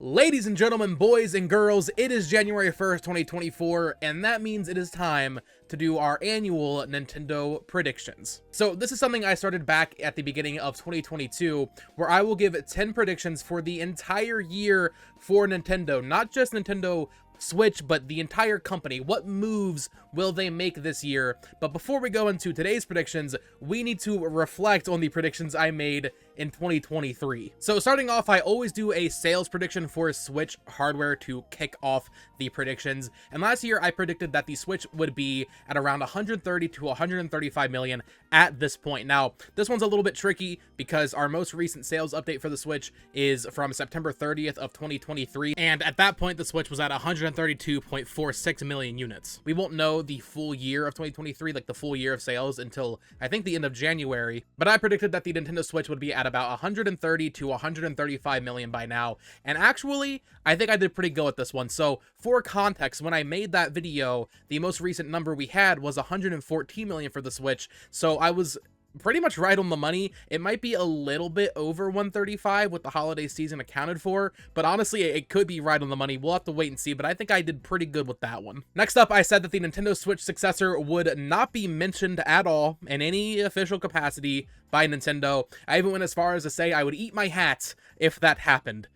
Ladies and gentlemen, boys and girls, it is January 1st, 2024, and that means it is time to do our annual Nintendo predictions. So this is something I started back at the beginning of 2022, where I will give 10 predictions for the entire year for Nintendo, not just Nintendo Switch, but the entire company. What moves will they make this year? But before we go into today's predictions, we need to reflect on the predictions I made in 2023. So starting off, I always do a sales prediction for Switch hardware to kick off the predictions. And last year, I predicted that the Switch would be at around 130 to 135 million at this point. Now, this one's a little bit tricky because our most recent sales update for the Switch is from September 30th of 2023. And at that point, the Switch was at 132.46 million units. We won't know the full year of 2023, like the full year of sales, until I think the end of January. But I predicted that the Nintendo Switch would be at about 130 to 135 million by now. And actually, I think I did pretty good with this one. So for context, when I made that video, the most recent number we had was 114 million for the Switch. So I was pretty much right on the money. It might be a little bit over 135 with the holiday season accounted for, but honestly, it could be right on the money. We'll have to wait and see, but I think I did pretty good with that one. Next up, I said that the Nintendo Switch successor would not be mentioned at all in any official capacity by Nintendo. I even went as far as to say I would eat my hat if that happened.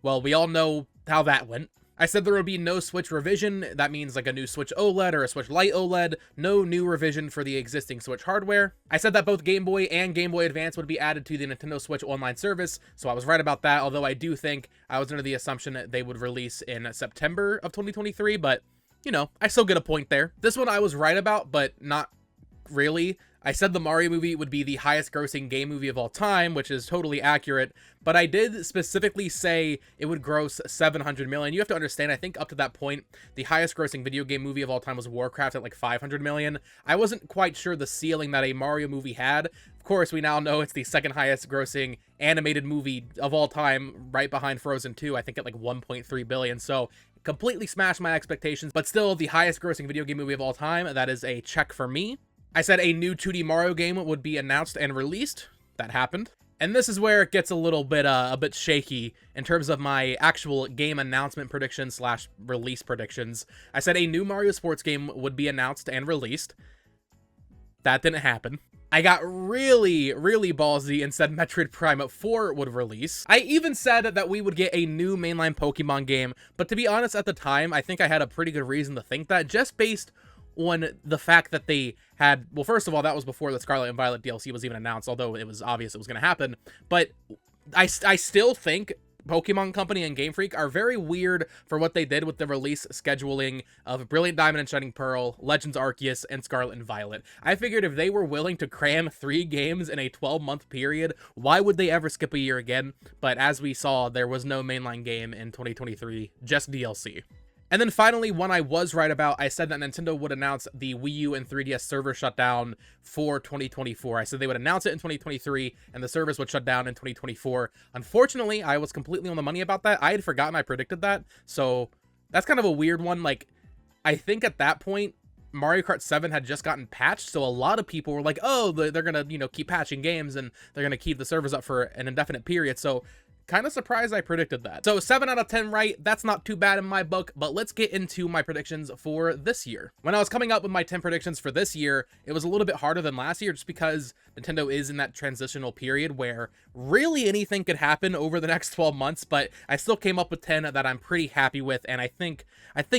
Well, we all know how that went. I said there would be no Switch revision. That means like a new Switch OLED or a Switch Lite OLED. No new revision for the existing Switch hardware. I said that both Game Boy and Game Boy Advance would be added to the Nintendo Switch online service, so I was right about that, although I do think I was under the assumption that they would release in September of 2023, but, you know, I still get a point there. This one I was right about, but not really. I said the Mario movie would be the highest grossing game movie of all time, which is totally accurate, but I did specifically say it would gross 700 million. You have to understand, I think up to that point, the highest grossing video game movie of all time was Warcraft at like 500 million. I wasn't quite sure the ceiling that a Mario movie had. Of course, we now know it's the second highest grossing animated movie of all time, right behind Frozen 2, I think at like 1.3 billion, so completely smashed my expectations, but still the highest grossing video game movie of all time. That is a check for me. I said a new 2D Mario game would be announced and released. That happened. And this is where it gets a bit shaky in terms of my actual game announcement predictions slash release predictions. I said a new Mario sports game would be announced and released. That didn't happen. I got really ballsy and said Metroid Prime 4 would release. I even said that we would get a new mainline Pokemon game, but to be honest, at the time, I think I had a pretty good reason to think that, just based on the fact that they had, well, first of all, that was before the Scarlet and Violet DLC was even announced, although it was obvious it was going to happen. But I still think Pokemon Company and Game Freak are very weird for what they did with the release scheduling of Brilliant Diamond and Shining Pearl, Legends Arceus, and Scarlet and Violet. I figured if they were willing to cram 3 games in a 12-month period, why would they ever skip a year again? But as we saw, there was no mainline game in 2023, just DLC. And then finally, one I was right about, I said that Nintendo would announce the Wii U and 3DS server shutdown for 2024. I said they would announce it in 2023, and the service would shut down in 2024. Unfortunately, I was completely on the money about that. I had forgotten I predicted that, so that's kind of a weird one. Like, I think at that point, Mario Kart 7 had just gotten patched, so a lot of people were like, oh, they're gonna, keep patching games, and they're gonna keep the servers up for an indefinite period, so kind of surprised I predicted that. So 7 out of 10 right, that's not too bad in my book, but let's get into my predictions for this year. When I was coming up with my 10 predictions for this year, it was a little bit harder than last year just because Nintendo is in that transitional period where really anything could happen over the next 12 months, but I still came up with 10 that I'm pretty happy with, and I think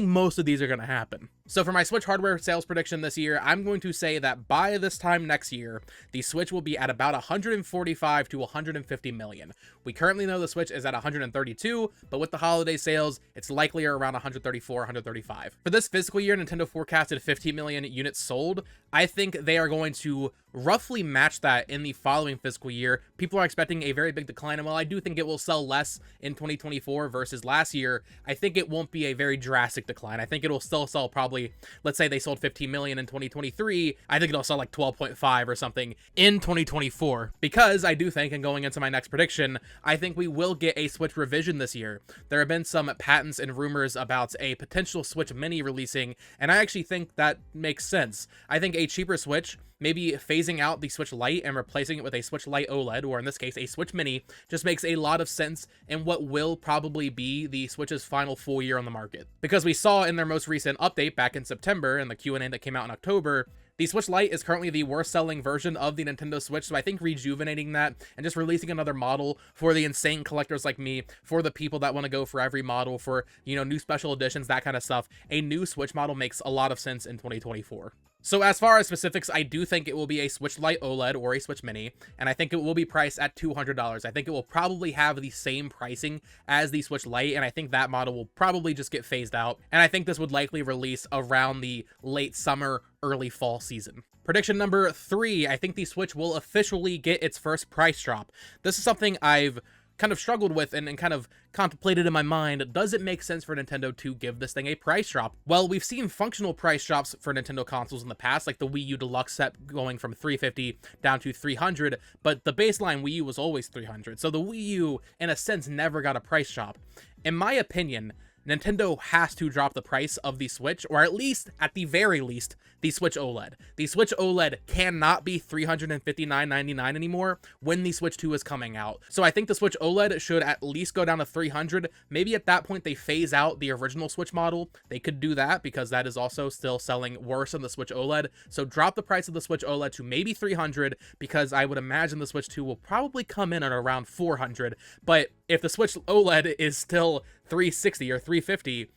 most of these are going to happen. So for my Switch hardware sales prediction this year, I'm going to say that by this time next year, the Switch will be at about 145 to 150 million. We currently know the Switch is at 132, but with the holiday sales, it's likely around 134, 135. For this fiscal year, Nintendo forecasted 50 million units sold. I think they are going to roughly match that in the following fiscal year. People are expecting a very big decline, and while I do think it will sell less in 2024 versus last year, I think it won't be a very drastic decline. I think it'll still sell probably, let's say they sold 15 million in 2023, I think it'll sell like 12.5 or something in 2024, because I do think, and going into my next prediction, I think we will get a Switch revision this year. There have been some patents and rumors about a potential Switch Mini releasing, and I actually think that makes sense. I think a cheaper Switch maybe phasing out the Switch Lite and replacing it with a Switch Lite OLED, or in this case, a Switch Mini, just makes a lot of sense in what will probably be the Switch's final full year on the market. Because we saw in their most recent update back in September, and the Q&A that came out in October, the Switch Lite is currently the worst selling version of the Nintendo Switch, so I think rejuvenating that and just releasing another model for the insane collectors like me, for the people that want to go for every model, for, you know, new special editions, that kind of stuff, a new Switch model makes a lot of sense in 2024. So as far as specifics, I do think it will be a Switch Lite OLED or a Switch Mini, and I think it will be priced at $200. I think it will probably have the same pricing as the Switch Lite, and I think that model will probably just get phased out, and I think this would likely release around the late summer, early fall season. Prediction number 3, I think the Switch will officially get its first price drop. This is something I've kind of struggled with and kind of contemplated in my mind. Does it make sense for Nintendo to give this thing a price drop? Well, we've seen functional price drops for Nintendo consoles in the past, like the Wii U Deluxe set going from $350 down to $300, but the baseline Wii U was always $300, so the Wii U, in a sense, never got a price drop. In my opinion, Nintendo has to drop the price of the Switch, or at least, at the very least, the Switch OLED. The Switch OLED cannot be $359.99 anymore when the Switch 2 is coming out. So I think the Switch OLED should at least go down to $300. Maybe at that point they phase out the original Switch model. They could do that because that is also still selling worse than the Switch OLED. So drop the price of the Switch OLED to maybe $300, because I would imagine the Switch 2 will probably come in at around $400. But if the Switch OLED is still $360 or $350,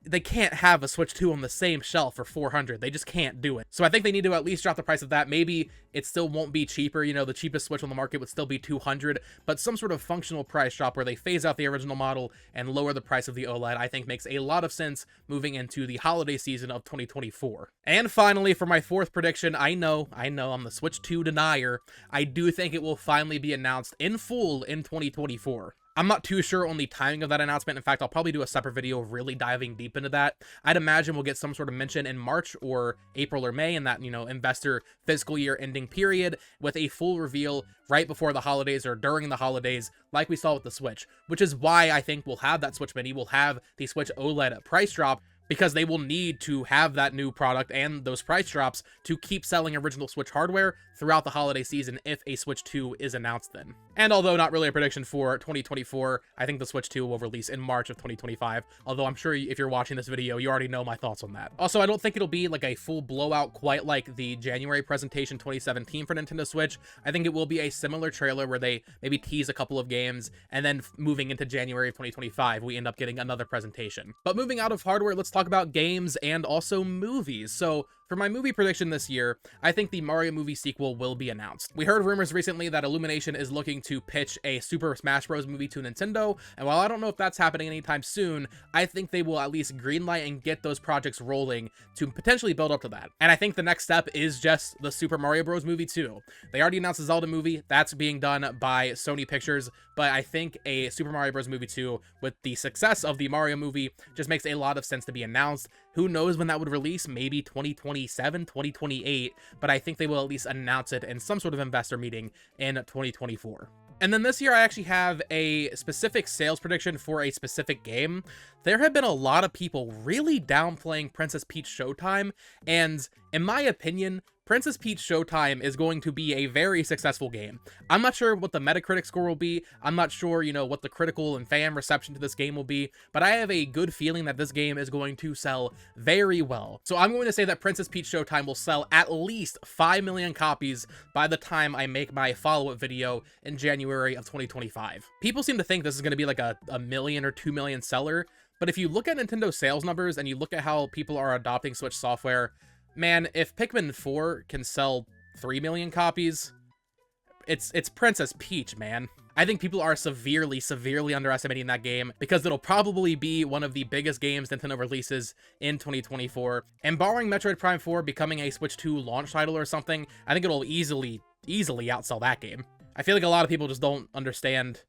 they can't have a Switch 2 on the same shelf for $400. They just can't do it. So I think they need to at least drop the price of that. Maybe it still won't be cheaper. You know, the cheapest Switch on the market would still be $200, but some sort of functional price drop where they phase out the original model and lower the price of the OLED, I think makes a lot of sense moving into the holiday season of 2024. And finally, for my 4th prediction, I know, I'm the Switch 2 denier. I do think it will finally be announced in full in 2024. I'm not too sure on the timing of that announcement. In fact, I'll probably do a separate video really diving deep into that. I'd imagine we'll get some sort of mention in March or April or May in that, you know, investor fiscal year ending period, with a full reveal right before the holidays or during the holidays, like we saw with the Switch, which is why I think we'll have that Switch Mini, we'll have the Switch OLED price drop, because they will need to have that new product and those price drops to keep selling original Switch hardware throughout the holiday season if a Switch 2 is announced then. And although not really a prediction for 2024, I think the Switch 2 will release in March of 2025, although I'm sure if you're watching this video, you already know my thoughts on that. Also, I don't think it'll be like a full blowout quite like the January presentation 2017 for Nintendo Switch. I think it will be a similar trailer where they maybe tease a couple of games, and then moving into January of 2025, we end up getting another presentation. But moving out of hardware, let's talk about games and also movies. So for my movie prediction this year, I think the Mario movie sequel will be announced. We heard rumors recently that Illumination is looking to pitch a Super Smash Bros. Movie to Nintendo, and while I don't know if that's happening anytime soon, I think they will at least greenlight and get those projects rolling to potentially build up to that. And I think the next step is just the Super Mario Bros. Movie 2. They already announced the Zelda movie, that's being done by Sony Pictures, but I think a Super Mario Bros. Movie 2, with the success of the Mario movie, just makes a lot of sense to be announced. Who knows when that would release? Maybe 2027, 2028, but I think they will at least announce it in some sort of investor meeting in 2024. And then this year, I actually have a specific sales prediction for a specific game. There have been a lot of people really downplaying Princess Peach Showtime, and in my opinion, Princess Peach Showtime is going to be a very successful game. I'm not sure what the Metacritic score will be. I'm not sure, you know, what the critical and fan reception to this game will be, but I have a good feeling that this game is going to sell very well. So I'm going to say that Princess Peach Showtime will sell at least 5 million copies by the time I make my follow-up video in January of 2025. People seem to think this is going to be like a million or 2 million seller, but if you look at Nintendo's sales numbers and you look at how people are adopting Switch software, man, if Pikmin 4 can sell 3 million copies, it's Princess Peach, man. I think people are severely underestimating that game, because it'll probably be one of the biggest games Nintendo releases in 2024. And barring Metroid Prime 4 becoming a Switch 2 launch title or something, I think it'll easily outsell that game. I feel like a lot of people just don't understand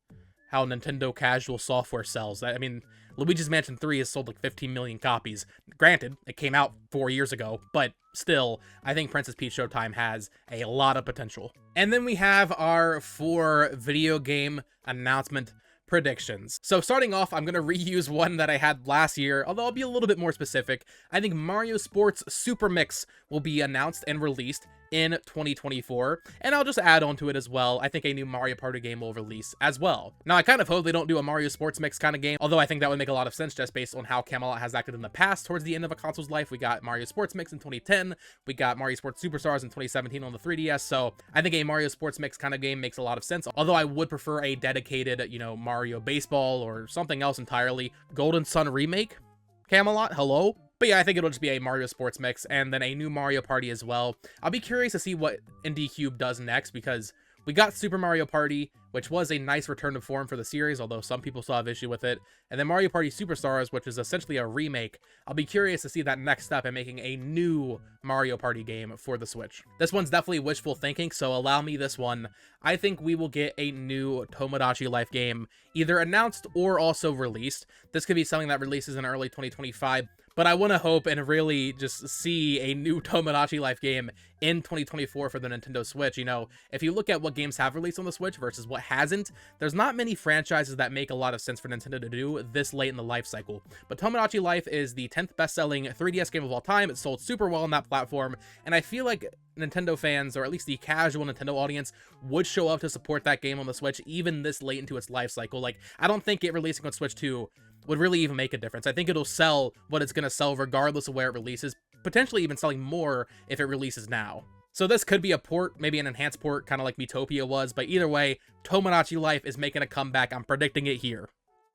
how Nintendo casual software sells. I mean, Luigi's Mansion 3 has sold like 15 million copies. Granted, it came out 4 years ago, but still, I think Princess Peach Showtime has a lot of potential. And then we have our 4 video game announcement predictions. So starting off, I'm going to reuse one that I had last year, although I'll be a little bit more specific. I think Mario Sports Super Mix will be announced and released in 2024, and I'll just add on to it as well. I think a new Mario Party game will release as well. Now, I kind of hope they don't do a Mario Sports Mix kind of game, although I think that would make a lot of sense just based on how Camelot has acted in the past towards the end of a console's life. We got Mario Sports Mix in 2010, we got Mario Sports Superstars in 2017 on the 3DS, so I think a Mario Sports Mix kind of game makes a lot of sense, although I would prefer a dedicated, you know, Mario Baseball or something else entirely. Golden Sun Remake? Camelot? Hello? But yeah, I think it'll just be a Mario Sports Mix, and then a new Mario Party as well. I'll be curious to see what Indie Cube does next, because we got Super Mario Party, which was a nice return to form for the series, although some people still have issue with it. And then Mario Party Superstars, which is essentially a remake. I'll be curious to see that next step in making a new Mario Party game for the Switch. This one's definitely wishful thinking, so allow me this one. I think we will get a new Tomodachi Life game, either announced or also released. This could be something that releases in early 2025. But I want to hope and really just see a new Tomodachi Life game in 2024 for the Nintendo Switch. You know, if you look at what games have released on the Switch versus what hasn't, there's not many franchises that make a lot of sense for Nintendo to do this late in the life cycle. But Tomodachi Life is the 10th best-selling 3DS game of all time. It sold super well on that platform, and I feel like Nintendo fans, or at least the casual Nintendo audience, would show up to support that game on the Switch even this late into its life cycle. Like, I don't think it releasing on Switch 2 would really even make a difference. I think it'll sell what it's going to sell regardless of where it releases, potentially even selling more if it releases now. So this could be a port, maybe an enhanced port, kind of like Miitopia was, but either way, Tomodachi Life is making a comeback. I'm predicting it here.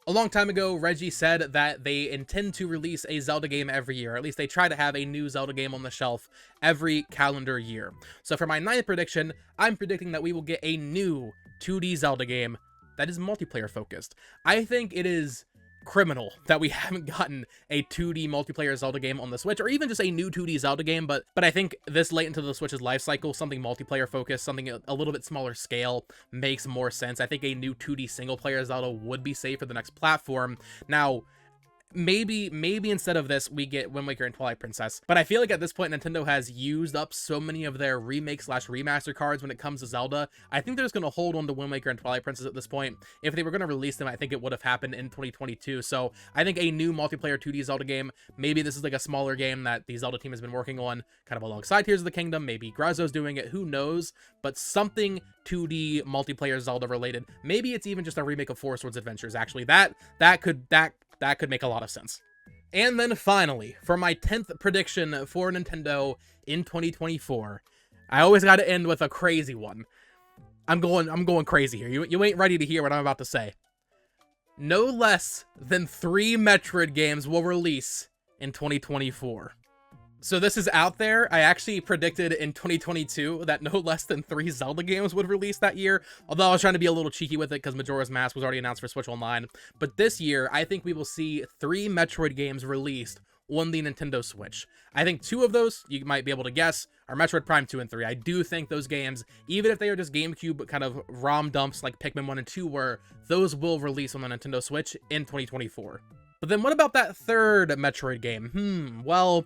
A long time ago, Reggie said that they intend to release a Zelda game every year. At least they try to have a new Zelda game on the shelf every calendar year. So for my 9th prediction, I'm predicting that we will get a new 2D Zelda game that is multiplayer focused. I think it is criminal that we haven't gotten a 2D multiplayer Zelda game on the Switch, or even just a new 2D Zelda game, but I think this late into the Switch's life cycle, something multiplayer focused, something a little bit smaller scale makes more sense. I think a new 2D single player Zelda would be safe for the next platform. Now, maybe instead of this we get Wind Waker and Twilight Princess, but I feel like at this point Nintendo has used up so many of their remake/remaster cards when it comes to Zelda. I think they're just going to hold on to Wind Waker and Twilight Princess at this point. If they were going to release them, I think it would have happened in 2022. So I think a new multiplayer 2D Zelda game, maybe this is like a smaller game that the Zelda team has been working on kind of alongside Tears of the Kingdom, maybe Grezzo's doing it, who knows, but something 2D multiplayer Zelda related. Maybe it's even just a remake of Four Swords Adventures. Actually, that could make a lot of sense. And then finally, for my 10th prediction for Nintendo in 2024, I always got to end with a crazy one. I'm going crazy here. You ain't ready to hear what I'm about to say. No less than 3 Metroid games will release in 2024. So this is out there. I actually predicted in 2022 that no less than 3 Zelda games would release that year, although I was trying to be a little cheeky with it because Majora's Mask was already announced for Switch Online. But this year, I think we will see 3 Metroid games released on the Nintendo Switch. I think 2 of those, you might be able to guess, are Metroid Prime 2 and 3. I do think those games, even if they are just GameCube kind of ROM dumps like Pikmin 1 and 2 were, those will release on the Nintendo Switch in 2024. But then what about that 3rd Metroid game? Well,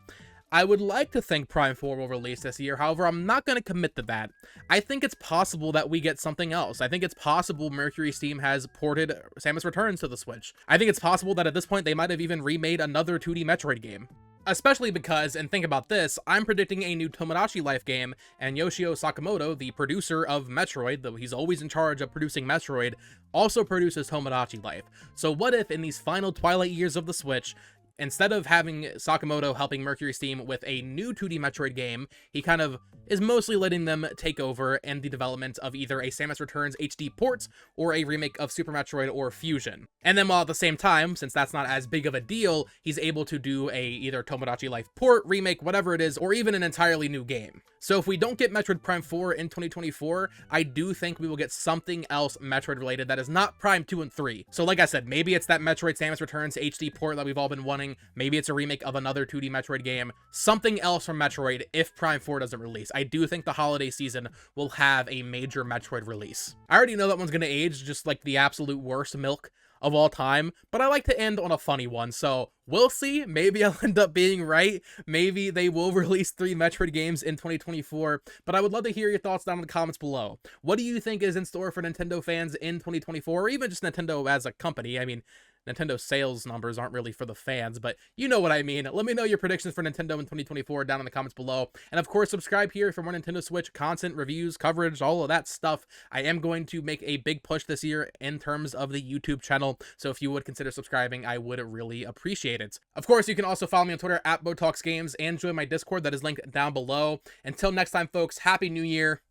I would like to think Prime 4 will release this year, however, I'm not going to commit to that. I think it's possible that we get something else. I think it's possible Mercury Steam has ported Samus Returns to the Switch. I think it's possible that at this point they might have even remade another 2D Metroid game. Especially because, and think about this, I'm predicting a new Tomodachi Life game, and Yoshio Sakamoto, the producer of Metroid, though he's always in charge of producing Metroid, also produces Tomodachi Life. So what if in these final twilight years of the Switch, instead of having Sakamoto helping Mercury Steam with a new 2D Metroid game, he kind of is mostly letting them take over in the development of either a Samus Returns HD port or a remake of Super Metroid or Fusion. And then while at the same time, since that's not as big of a deal, he's able to do a either Tomodachi Life port, remake, whatever it is, or even an entirely new game. So if we don't get Metroid Prime 4 in 2024, I do think we will get something else Metroid related that is not Prime 2 and 3. So like I said, maybe it's that Metroid Samus Returns HD port that we've all been wanting. Maybe it's a remake of another 2D Metroid game. Something else from Metroid if Prime 4 doesn't release. I do think the holiday season will have a major Metroid release. I already know that one's going to age just like the absolute worst milk of all time, but I like to end on a funny one, so we'll see. Maybe I'll end up being right. Maybe they will release 3 Metroid games in 2024, but I would love to hear your thoughts down in the comments below. What do you think is in store for Nintendo fans in 2024, or even just Nintendo as a company? I mean, Nintendo sales numbers aren't really for the fans, but you know what I mean. Let me know your predictions for Nintendo in 2024 down in the comments below. And of course, subscribe here for more Nintendo Switch content, reviews, coverage, all of that stuff. I am going to make a big push this year in terms of the YouTube channel, so if you would consider subscribing, I would really appreciate it. Of course, you can also follow me on Twitter at BoTalksGames and join my Discord that is linked down below. Until next time, folks, Happy New Year.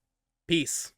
Peace.